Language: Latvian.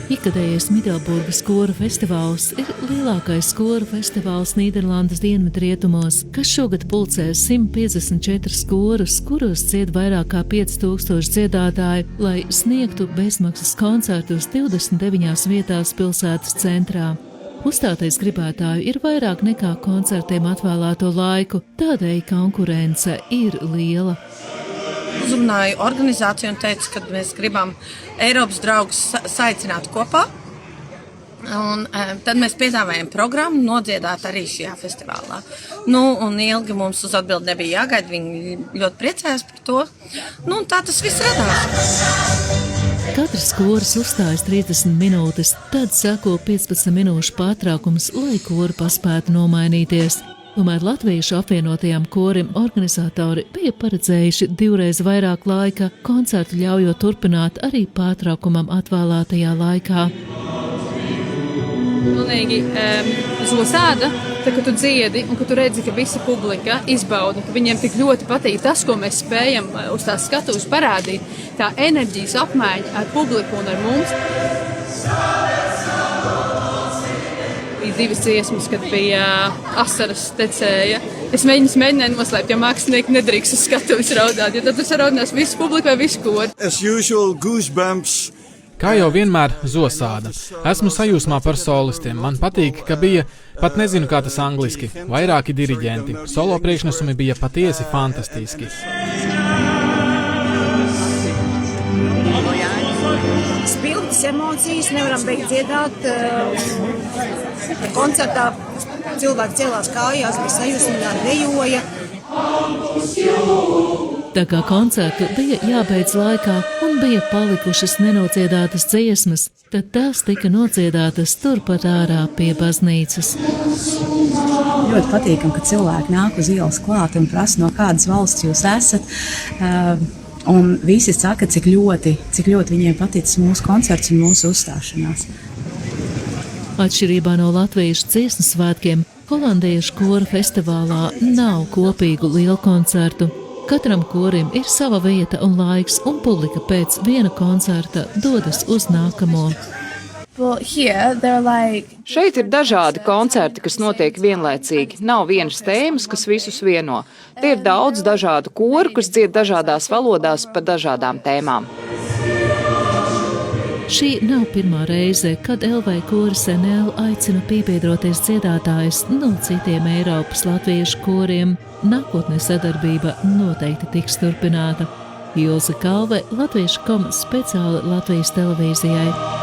Ikgadējais Middelburgas koru festivāls ir lielākais koru festivāls Nīderlandes dienvidrietumos, kas šogad pulcē 154 korus, kuros dzied vairāk kā 5000 dziedātāju, lai sniegtu bezmaksas koncertus 29 vietās pilsētas centrā. Uzstāties gribētāju ir vairāk nekā koncertiem atvēlēto laiku, tādēļ konkurence ir liela. Uzrunāju organizāciju un teicu, ka mēs gribam Eiropas draugus saicināt kopā. Un tad mēs piedāvājam programmu nodziedāt arī šajā festivālā. Un ilgi mums uz atbildi nebija jāgaida, viņi ļoti priecājās par to. Un tā tas viss radās. Katrs koris uzstājas 30 minūtes, tad seko 15 minūšu pārtraukums, lai kori paspētu nomainīties. Tomēr Latviešu apvienotajām korim organizatori bija paredzējuši 2 reizes vairāk laika, koncertu ļaujot turpināt arī pārtraukumam atvēlētajā laikā. Pilnīgi zosāda, kad tu dziedi un kad tu redzi, ka visa publika izbauda, ka viņiem tik ļoti patīk tas, ko mēs spējam uz tās skatuves parādīt, tā enerģijas apmaiņa ar publiku un ar mums. Bija 2 dziesmas, kad bija asaras tecēja. Es mēģināju noslēpt, jo mākslinieki nedrīkst uz skatuves raudāt, jo tad tas raudinās visu publiku vai visu kori. As usual, goosebumps. Kā jau vienmēr, zosāda. Esmu sajūsmā par solistiem. Man patīk, ka bija, pat nezinu, kā tas angliski, vairāki diriģenti. Solo priekšnesumi bija patiesi fantastiski. Spilgtas emocijas, nevaram beigt dziedāt. Koncertā cilvēki celās kājās, bija sajūsmināti, dejoja. Tā kā koncertu bija jābeidz laikā un bija palikušas nenociedātas dziesmas, tad tās tika nociedātas turpat ārā pie baznīcas. Ļoti patīkam, ka cilvēki nāk uz ielas klāt un prasa, no kādas valsts jūs esat. Un visi saka, cik ļoti viņiem paticis mūsu koncerts un mūsu uzstāšanās. Atšķirībā no latviešu dziesmu svētkiem, holandiešu koru festivālā nav kopīgu lielu koncertu. Katram korim ir sava vieta un laiks, un publika pēc viena koncerta dodas uz nākamo. Šeit ir dažādi koncerti, kas notiek vienlaicīgi. Nav vienas tēmas, kas visus vieno. Tie ir daudz dažādu koru, kas dzied dažādās valodās par dažādām tēmām. Šī nav pirmā reize, kad LV koris NL aicina piebiedroties dziedātājus no citiem Eiropas latviešu koriem. Nākotnē sadarbība noteikti tiks turpināta. Ilze Kalve, Latviešu.com speciāli Latvijas televīzijai.